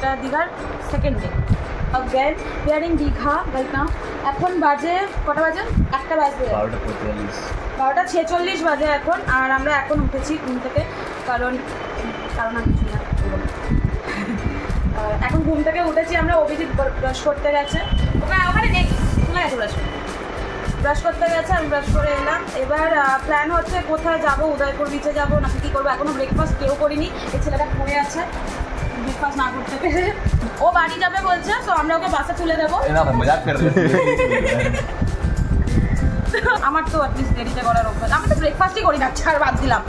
এটা দীঘার second day. Again we are in Digha right now। এখন বাজে কটা বাজে? 1টা বাজে, 12:46 বাজে এখন। আর আমরা এখন উঠেছি ঘুম থেকে, কারণ আমি কিছু না এখন ঘুম থেকে উঠেছি আমরা। অভিজিৎ ব্রাশ করতে গেছে, ওখানে নেই, চলে গেছে ব্রাশ করতে গেছে, আমি ব্রাশ করে এলাম। এবার প্ল্যান হচ্ছে কোথায় যাবো, উদয়পুর বিচে যাবো নাকি কী করবো। এখনও ব্রেকফাস্ট কেউ করিনি, এই ছেলেটা পড়ে আছে ব্রেকফাস্ট না করতে পেরে। ও বাড়ি যাবে বলছে, তো আমরা ওকে বাসে তুলে দেবো। আমার তো অ্যাটলিস্ট দেরিতে করার অভ্যাস, আমি তো ব্রেকফাস্টই করি না, ছাড় বাদ দিলাম।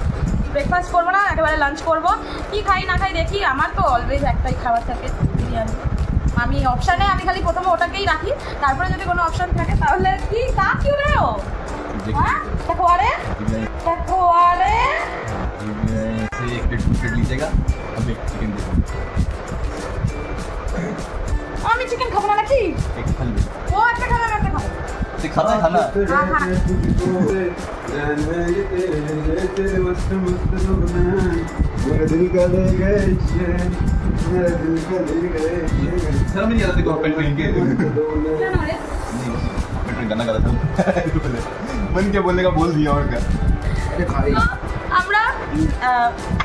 ব্রেকফাস্ট করবো না, একেবারে লাঞ্চ করবো। কি খাই না খাই দেখি, আমার তো অলওয়েজ একটাই খাবার থাকে, বিরিয়ানি। আমি অপশানে আমি খালি প্রথমে ওটাকেই রাখি, তারপরে যদি কোনো অপশান থাকে তাহলে কি তা কিউ রে ও হ্যাঁ আমি চিকেন খাবো না নাকি? ও একটা খাবে, একটা খাবো। खाना खाना मेरा दिल का ले गए मेरा दिल का ले गए सर मैं नहीं आता देखो पेंट पहन के क्या ना रे पेंट गाना गा रहा था मन क्या बोलने का बोल दिया और क्या अरे खाई আমরা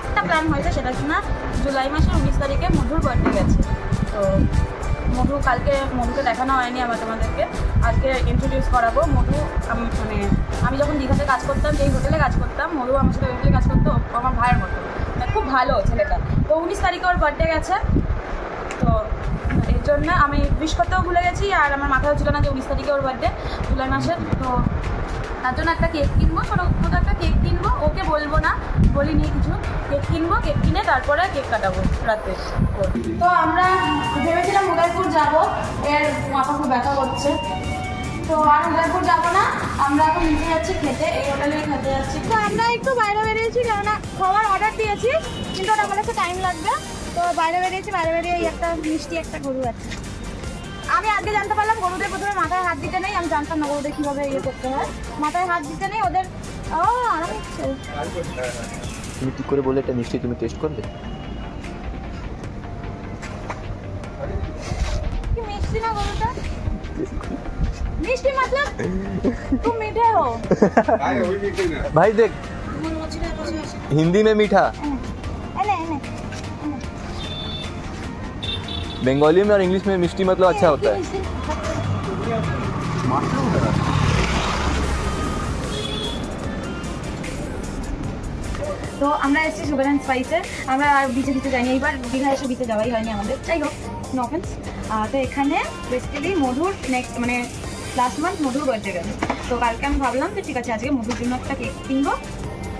একটা প্ল্যান হয়েছে, সেটা কি না জুলাই মাসের 19 তারিখে মধুর বার্থডে গেছে। তো মধু কালকে, মধুকে দেখানো হয়নি আমার তোমাদেরকে, আজকে ইন্ট্রোডিউস করাবো। মধু মানে আমি যখন দীঘাতে কাজ করতাম, যেই হোটেলে কাজ করতাম, মধু আমার সাথে হোটেলে কাজ করতো, আমার ভাইয়ের মতো, মানে খুব ভালো ছেলেটা। তো 19 তারিখে ওর বার্থডে গেছে, তো এর জন্য আমি উইশ করতেও ভুলে গেছি। আর আমার মাথাও ছিল না যে 19 তারিখে ওর বার্থডে জুলাই মাসের। তো তার জন্য একটা কেক কিনবো, ছোটো একটা কেক কিনবো, ওকে বলবো না, বলিনি কিছু। কেক কিনবো, কেক কিনে তারপরে কেক কাটাবো রাতে। তো আমরা ভেবেছিলাম উদয়পুর যাবো, এর মাথা খুব ব্যথা করছে, তো আর উদয়পুর যাবো না। আমরা এখন নিচে যাচ্ছি খেতে, এই হোটেলেই খেতে যাচ্ছি। তো আমরা একটু বাইরে বেরিয়েছি, কেননা খাওয়ার অর্ডার দিয়েছি, কিন্তু ওটা বলেছে টাইম লাগবে। তো বাইরে বেরিয়েছি, বাইরে বেরিয়ে একটা মিষ্টি একটা গরু আছে। আমি আজকে জানতে পারলাম গরুদের প্রথমে মাথায় হাত দিতে নেই, আমি জানতাম না গরুদের কীভাবে ইয়ে করতে হয়, মাথায় হাত দিতে নেই ওদের। আরাম হচ্ছে। তুমি কি করে বলে এটা মিষ্টি, তুমি টেস্ট করবে? কি মিষ্টি না গরুটা? मिष्टी मतलब तुम मीठे हो भाई देख हिंदी में मीठा, बंगाली में और इंग्लिश में मिष्टी मतलब अच्छा होता है। তো আমরা এসেছি সুগার অ্যান্ড স্পাইসে। আমরা আর বিচে দিতে যাইনি, এইবার দীঘা এসে বিচে যাওয়াই হয়নি আমাদের, যাই হোক নো অফেন্স। তো এখানে বেসিক্যালি মধুর নেক্সট মানে লাস্ট মান্থ মধুর বার্থডে গেল। তো কালকে আমি ভাবলাম যে ঠিক আছে আজকে মধুর জন্য একটা কেক কিনবো।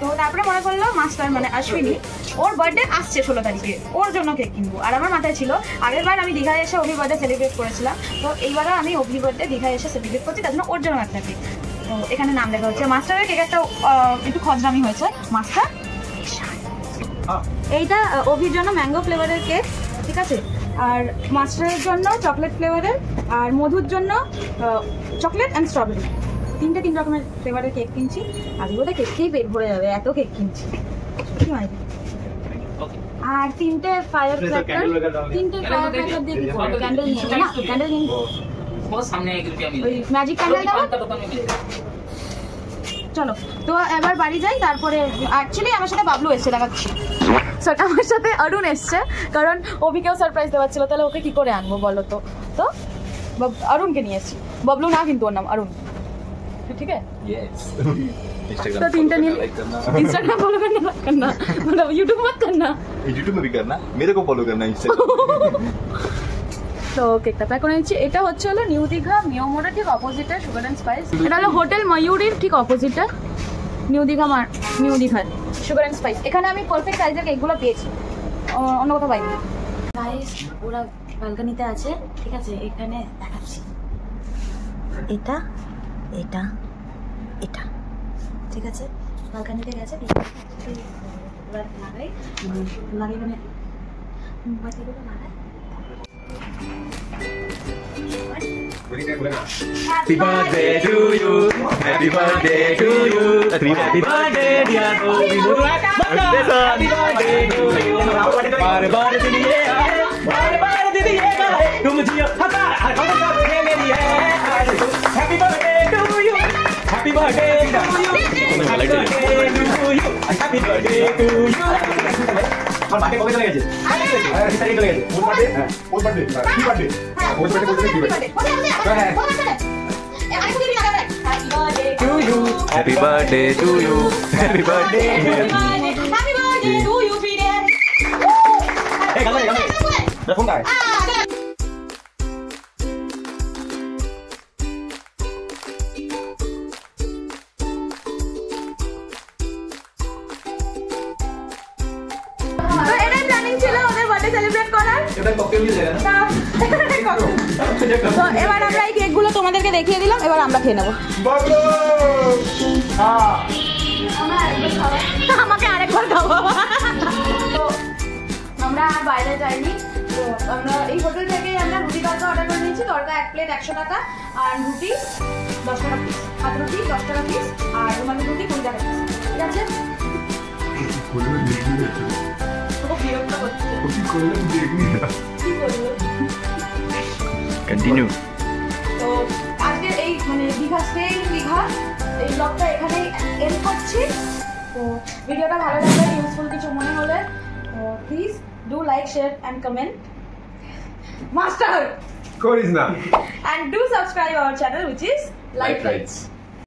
তো তারপরে মনে করলো মাস্টার মানে অশ্বিনী ওর বার্থডে আসছে 16 তারিখে, ওর জন্য কেক কিনবো। আর আমার মাথায় ছিল আগের বার আমি দীঘায় এসে অভি বার্থডে সেলিব্রেট করেছিলাম, তো এইবারও আমি অভি বার্থডে দীঘায় এসে সেলিব্রেট করছি, তার জন্য ওর জন্য একটা কেক। তো এখানে নাম লেখা হচ্ছে মাস্টারের কেক, একটা একটু খজরামি হয়েছে মাস্টার। এইটা অভির জন্য ম্যাঙ্গো ফ্লেভারের কেক, ঠিক আছে। আর মাস্টারের জন্য চকলেট ফ্লেভারের, আর মধুর জন্য চকলেট অ্যান্ড স্ট্রবেরি, তিন রকমের ফ্লেভারের কেক কিনছি। আজকে বোধহয় কেক খেয়েই পেট ভরে যাবে, এত কেক কিনছি। আর তিনটে ফায়ার ক্র্যাকার দিয়ে কি করবো? ক্যান্ডেল নিয়ে না, ক্যান্ডেল নিয়ে ওই ম্যাজিক ক্যান্ডেল দেবো। চলো তো এবার বাড়ি যাই। তারপরে অ্যাকচুয়ালি আমার সাথে বাবলু এসছে, দেখাচ্ছি। আমার সাথে অরুণ এসছে, কারণ অভিকেও সারপ্রাইজ দেওয়া ছিল, তাহলে ওকে কি করে আনবো বলো তো। তো অরুণকে নিয়ে এসছি, বাবলু না কিন্তু ওর নাম অরুণ, ठीक है। तो तीनटा नील इंस्टाग्राम फॉलो करना मतलब यूट्यूब मत करना, यूट्यूब में भी करना, मेरे को फॉलो करना इंस्टाग्राम। তো কেকটা প্যাক করে নিচ্ছি। এটা হচ্ছে হলো নিউ দীঘা মিও মোড়ের ঠিক অপোজিটে সুগার অ্যান্ড স্পাইস। এটা হলো হোটেল ময়ূরীর ঠিক অপোজিটে নিউ দীঘার সুগার অ্যান্ড স্পাইস। এখানে আমি পারফেক্ট সাইজের কেকগুলো পেয়েছি, অন্য কোথাও পাইনি। গাইস ওরা ব্যালকনিতে আছে, ঠিক আছে। এখানে দেখাচ্ছি, এটা এটা এটা ঠিক আছে, ব্যালকনিতে গেছে। লাগাই মানে বাতিগুলো লাগাই। Happy birthday to you, happy birthday to you, happy birthday dear Bobby, happy birthday to you, बार बार चलिए बार बार Happy birthday to you. আমার বাকি কবে চলে গেছে? 30 তারিখে চলে গেছে। ওর বার্থডে ওর বার্থডে কি বার্থডে ওর বার্থডে বলতে কি birthday To you. Happy birthday to you. Happy birthday. Happy birthday to you, Fidel. Hey, গান গান। ফোন দাও। তো এটাই প্ল্যানিং ছিল ওদের বার্থডে সেলিব্রেট করার। এটা ককটেল দিয়ে দেয় না তো এবার আমরা এই কেকগুলো তোমাদেরকে দেখিয়ে দিলাম, এবার আমরা খেয়ে নেবো। বাবু আমাকে আরেকবার খাবো। তো আমরা আর বাইরে যাইনি, তো আমরা এই হোটেল থেকে আমরা রুটি তড়কা অর্ডার করে নিয়েছি। তড়কা 1 প্লেট 100 টাকা, আর রুটি 10 টাকা পিস, হাত রুটি 10 টাকা পিস, আর রুমালি রুটি 20 টাকা পিস। ঠিক আছে? বলবে দেখবি এটা খুব বিরক্ত করছে। কি করলে দেখবি না কি করবো? Continue. তো আজকে এই মানে দীঘা এই ব্লগটা এখানেই এন্ড করছি। তো ভিডিওটা ভালো লাগলে, ইউজফুল কিছু মনে হলে please do like, share and comment master করিস না and do subscribe our channel which is Life Life Rights. Rights.